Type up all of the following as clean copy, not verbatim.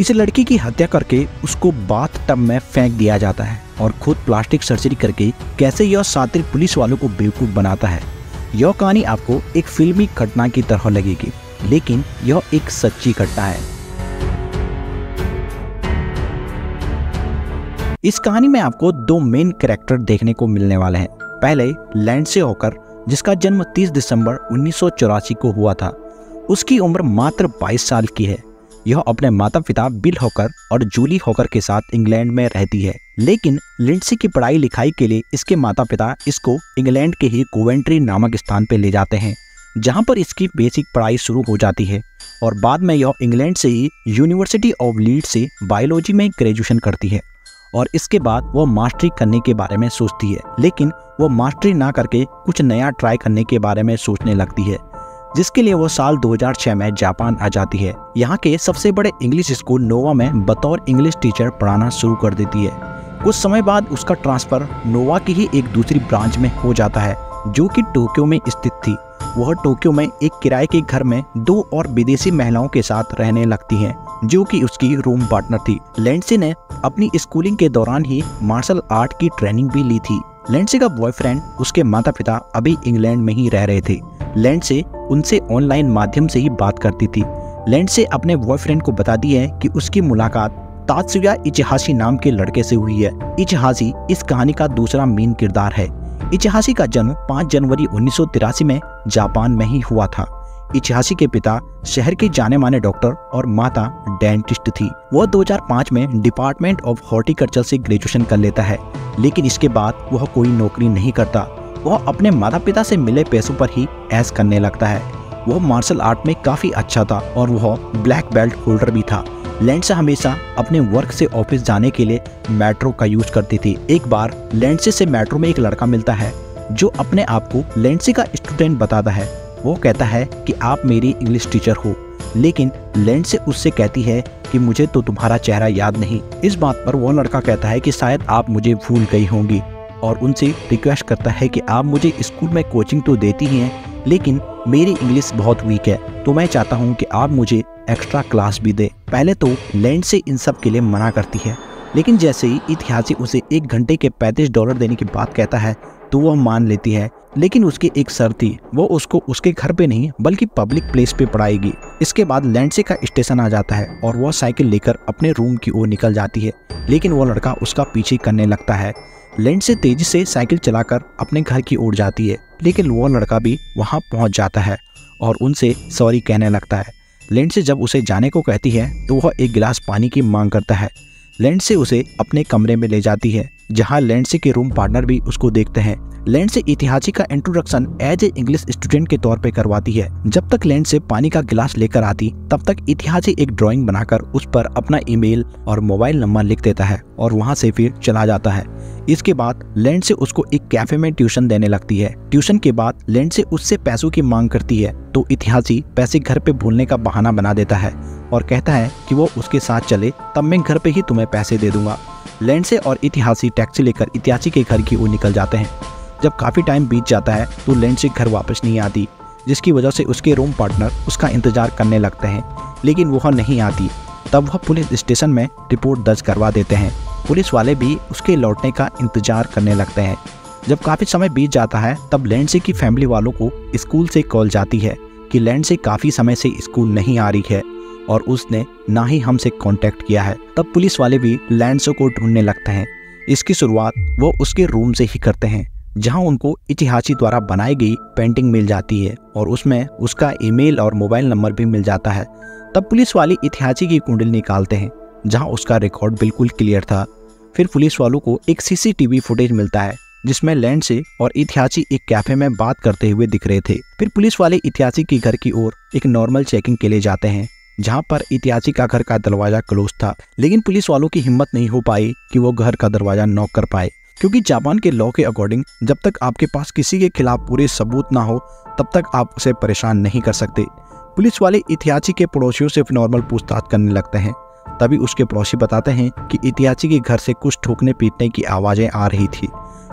इस लड़की की हत्या करके उसको बाथ टब में फेंक दिया जाता है और खुद प्लास्टिक सर्जरी करके कैसे यह शातिर पुलिस वालों को बेवकूफ बनाता है। यह कहानी आपको एक फिल्मी घटना की तरह लगेगी, लेकिन यह एक सच्ची घटना है। इस कहानी में आपको दो मेन कैरेक्टर देखने को मिलने वाले हैं। पहले लिंडसे हॉकर, जिसका जन्म 30 दिसंबर 1984 को हुआ था। उसकी उम्र मात्र 22 साल की है। यह अपने माता पिता बिल हॉकर और जूली हॉकर के साथ इंग्लैंड में रहती है, लेकिन लिंडसे की पढ़ाई लिखाई के लिए इसके माता पिता इसको इंग्लैंड के ही कोवेंट्री नामक स्थान पर ले जाते हैं, जहां पर इसकी बेसिक पढ़ाई शुरू हो जाती है और बाद में यह इंग्लैंड से ही यूनिवर्सिटी ऑफ लीड्स से बायोलॉजी में ग्रेजुएशन करती है और इसके बाद वो मास्टरी करने के बारे में सोचती है, लेकिन वो मास्टरी ना करके कुछ नया ट्राई करने के बारे में सोचने लगती है, जिसके लिए वो साल 2006 में जापान आ जाती है। यहाँ के सबसे बड़े इंग्लिश स्कूल नोवा में बतौर इंग्लिश टीचर पढ़ाना शुरू कर देती है। कुछ समय बाद उसका ट्रांसफर नोवा की ही एक दूसरी ब्रांच में हो जाता है, जो कि टोक्यो में स्थित थी। वह टोक्यो में एक किराए के घर में दो और विदेशी महिलाओं के साथ रहने लगती हैं, जो कि उसकी रूम पार्टनर थी। लिंडसे ने अपनी स्कूलिंग के दौरान ही मार्शल आर्ट की ट्रेनिंग भी ली थी। लिंडसे का बॉयफ्रेंड उसके माता पिता अभी इंग्लैंड में ही रह रहे थे। लिंडसे उनसे ऑनलाइन माध्यम से ही बात करती थी। लिंडसे अपने बॉयफ्रेंड को बताती है कि उसकी मुलाकात तात्सुया इचिहाशी नाम के लड़के से हुई है। इचिहाशी इस कहानी का दूसरा मेन किरदार है। इचिहाशी का जन्म 5 जनवरी 1983 में जापान में ही हुआ था। इचिहाशी के पिता शहर के जाने माने डॉक्टर और माता डेंटिस्ट थी। वह 2005 में डिपार्टमेंट ऑफ हॉर्टिकल्चर से ग्रेजुएशन कर लेता है, लेकिन इसके बाद वह कोई नौकरी नहीं करता। वह अपने माता पिता से मिले पैसों पर ही ऐश करने लगता है। वह मार्शल आर्ट में काफी अच्छा था और वह ब्लैक बेल्ट होल्डर भी था। लिंडसे हमेशा अपने वर्क से ऑफिस जाने के लिए मेट्रो का यूज करती थी। एक बार लिंडसे से मेट्रो में एक लड़का मिलता है जो अपने आप को लिंडसे का स्टूडेंट बताता है। वो कहता है कि आप मेरी इंग्लिश टीचर हो, लेकिन लिंडसे उससे कहती है कि मुझे तो तुम्हारा चेहरा याद नहीं। इस बात पर वो लड़का कहता है कि शायद आप मुझे भूल गई होंगी और उनसे रिक्वेस्ट करता है कि आप मुझे स्कूल में कोचिंग तो देती ही हैं, लेकिन मेरी इंग्लिश बहुत वीक है, तो मैं चाहता हूं कि आप मुझे एक्स्ट्रा क्लास भी दे। पहले तो लिंडसे इन सब के लिए मना करती है, लेकिन जैसे ही इतिहासी उसे 1 घंटे के $35 देने की बात कहता है तो वह मान लेती है, लेकिन उसकी एक शर्त थी, वो उसको उसके घर पे नहीं बल्कि पब्लिक प्लेस पे पढ़ाएगी। इसके बाद लिंडसे का स्टेशन आ जाता है और वह साइकिल लेकर अपने रूम की ओर निकल जाती है, लेकिन वो लड़का उसका पीछे करने लगता है। लिंडसे तेजी से साइकिल चलाकर अपने घर की ओर जाती है, लेकिन वो लड़का भी वहां पहुंच जाता है और उनसे सॉरी कहने लगता है। लिंडसे जब उसे जाने को कहती है तो वह एक गिलास पानी की मांग करता है। लिंडसे उसे अपने कमरे में ले जाती है, जहां लिंडसे के रूम पार्टनर भी उसको देखते हैं। लिंडसे इतिहासी का introduction as a English student के तौर पे करवाती है। जब तक लिंडसे पानी का गिलास लेकर आती, तब तक इतिहासी एक ड्राइंग बनाकर उस पर अपना ईमेल और मोबाइल नंबर लिख देता है और वहां से फिर चला जाता है। इसके बाद लिंडसे उसको एक कैफे में ट्यूशन देने लगती है। ट्यूशन के बाद लिंडसे उससे पैसों की मांग करती है, तो इतिहासी पैसे घर पे भूलने का बहाना बना देता है और कहता है कि वो उसके साथ चले, तब मैं घर पे ही तुम्हें पैसे दे दूंगा। लिंडसे और इतिहासी टैक्सी लेकर इतिहासी के घर की ओर निकल जाते हैं। जब काफी टाइम बीत जाता है तो लिंडसे घर वापस नहीं आती, जिसकी वजह से उसके रूम पार्टनर उसका इंतजार करने लगते हैं, लेकिन वह नहीं आती। तब वह पुलिस स्टेशन में रिपोर्ट दर्ज करवा देते हैं। पुलिस वाले भी उसके लौटने का इंतजार करने लगते हैं। जब काफी समय बीत जाता है तब लिंडसे की फैमिली वालों को स्कूल से कॉल जाती है कि लिंडसे काफी समय से स्कूल नहीं आ रही है और उसने ना ही हमसे कांटेक्ट किया है। तब पुलिस वाले भी लिंडसे को ढूंढने लगते हैं। इसकी शुरुआत वो उसके रूम से ही करते हैं, जहां उनको इतिहासी द्वारा बनाई गई पेंटिंग मिल जाती है और उसमें उसका ईमेल और मोबाइल नंबर भी मिल जाता है। तब पुलिस वाले इतिहासी की कुंडली निकालते हैं, जहां उसका रिकॉर्ड बिल्कुल क्लियर था। फिर पुलिस वालों को एक सीसीटीवी फुटेज मिलता है, जिसमें लिंडसे और इतिहासी एक कैफे में बात करते हुए दिख रहे थे। फिर पुलिस वाले इतिहासी के घर की ओर एक नॉर्मल चेकिंग के लिए जाते हैं, जहां पर इतिहासी का घर का दरवाजा क्लोज था, लेकिन पुलिस वालों की हिम्मत नहीं हो पाई कि वो घर का दरवाजा नॉक कर पाए, क्योंकि जापान के लॉ के अकॉर्डिंग जब तक आपके पास किसी के खिलाफ पूरे सबूत ना हो तब तक आप उसे परेशान नहीं कर सकते। पुलिस वाले इतिहासी के पड़ोसियों से नॉर्मल पूछताछ करने लगते हैं। तभी उसके पड़ोसी बताते हैं कि इतिहासी के घर से कुछ ठोकने पीटने की आवाजें आ रही थी।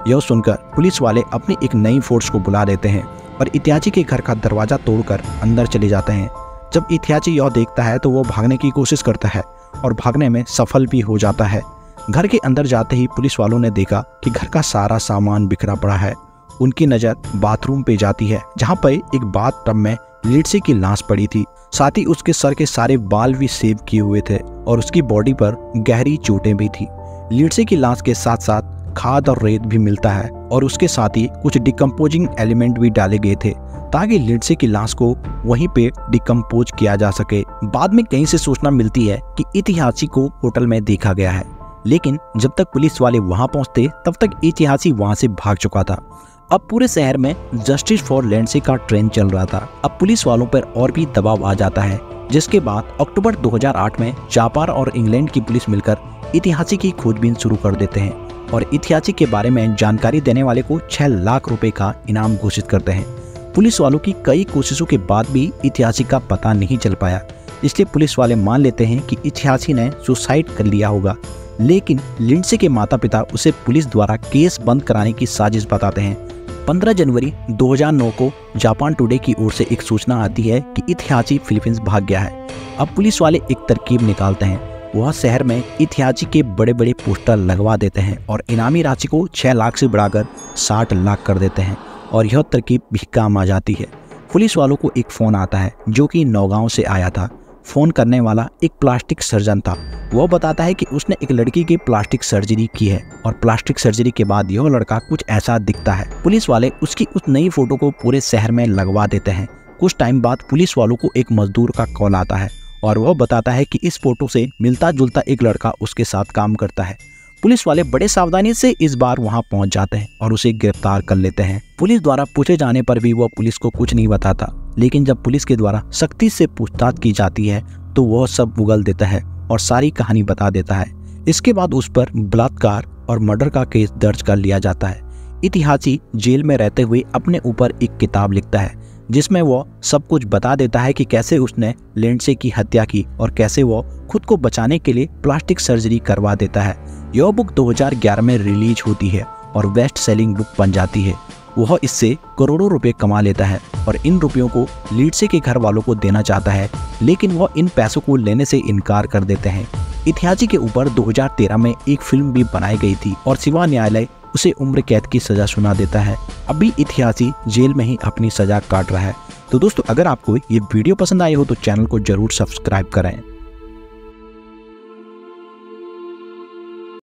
यह सुनकर पुलिस वाले अपनी एक नई फोर्स को बुला देते हैं और इतिहासी के घर का दरवाजा तोड़कर अंदर चले जाते हैं। जब इतिहासी यह देखता है तो वो भागने की कोशिश करता है और भागने में सफल भी हो जाता है। घर के अंदर जाते ही पुलिस वालों ने देखा कि घर का सारा सामान बिखरा पड़ा है। उनकी नज़र बाथरूम पे जाती है, जहाँ पर एक बाथ टब में लिंडसे की लाश पड़ी थी। साथ ही उसके सर के सारे बाल भी सेव किए हुए थे और उसकी बॉडी पर गहरी चोटें भी थी। लिंडसे की लाश के साथ साथ खाद और रेत भी मिलता है और उसके साथ ही कुछ डिकम्पोजिंग एलिमेंट भी डाले गए थे ताकि लिंडसे की लाश को वहीं पे डिकम्पोज किया जा सके। बाद में कहीं से सूचना मिलती है कि इतिहासी को होटल में देखा गया है, लेकिन जब तक पुलिस वाले वहां पहुंचते तब तक इतिहासी वहां से भाग चुका था। अब पूरे शहर में जस्टिस फॉर लिंडसे का ट्रेंड चल रहा था। अब पुलिस वालों पर और भी दबाव आ जाता है, जिसके बाद अक्टूबर 2008 में जापान और इंग्लैंड की पुलिस मिलकर इतिहासी की खोजबीन शुरू कर देते हैं और इतिहासी के बारे में जानकारी देने वाले को 6 लाख रुपए का इनाम घोषित करते हैं। पुलिस वालों की कई कोशिशों के बाद भी इतिहासी का पता नहीं चल पाया, इसलिए पुलिस वाले मान लेते हैं कि इतिहासी ने सुसाइड कर लिया होगा। लेकिन लिंडसे के माता पिता उसे पुलिस द्वारा केस बंद कराने की साजिश बताते हैं। 15 जनवरी 2009 को जापान टुडे की ओर से एक सूचना आती है कि इतिहासी फिलीपींस भाग गया है। अब पुलिस वाले एक तरकीब निकालते हैं, वह शहर में इतिहासी के बड़े बड़े पोस्टर लगवा देते हैं और इनामी राशि को 6 लाख से बढ़ाकर 60 लाख कर देते हैं और यह तरकीब भी काम आ जाती है। पुलिस वालों को एक फ़ोन आता है जो कि नौगांव से आया था। फ़ोन करने वाला एक प्लास्टिक सर्जन था। वह बताता है कि उसने एक लड़की की प्लास्टिक सर्जरी की है और प्लास्टिक सर्जरी के बाद यह लड़का कुछ ऐसा दिखता है। पुलिस वाले उसकी उस नई फोटो को पूरे शहर में लगवा देते हैं। कुछ टाइम बाद पुलिस वालों को एक मजदूर का कॉल आता है और वह बताता है कि इस फोटो से मिलता जुलता एक लड़का उसके साथ काम करता है। पुलिस वाले बड़े सावधानी से इस बार वहां पहुंच जाते हैं और उसे गिरफ्तार कर लेते हैं। पुलिस द्वारा पूछे जाने पर भी वह पुलिस को कुछ नहीं बताता, लेकिन जब पुलिस के द्वारा सख्ती से पूछताछ की जाती है तो वह सब उगल देता है और सारी कहानी बता देता है। इसके बाद उस पर बलात्कार और मर्डर का केस दर्ज कर लिया जाता है। इतिहासी जेल में रहते हुए अपने ऊपर एक किताब लिखता है जिसमें वो सब कुछ बता देता है कि कैसे उसने लिंडसे की हत्या की और कैसे वो खुद को बचाने के लिए प्लास्टिक सर्जरी करवा देता है। यह बुक 2011 में रिलीज होती है और बेस्ट सेलिंग बुक बन जाती है। वह इससे करोड़ों रुपए कमा लेता है और इन रुपयों को लिंडसे के घर वालों को देना चाहता है, लेकिन वह इन पैसों को लेने से इनकार कर देते हैं। इतिहासी के ऊपर 2013 में एक फिल्म भी बनाई गई थी और शिवा न्यायालय उसे उम्र कैद की सजा सुना देता है। अभी इतिहासी जेल में ही अपनी सजा काट रहा है। तो दोस्तों, अगर आपको ये वीडियो पसंद आई हो तो चैनल को जरूर सब्सक्राइब करें।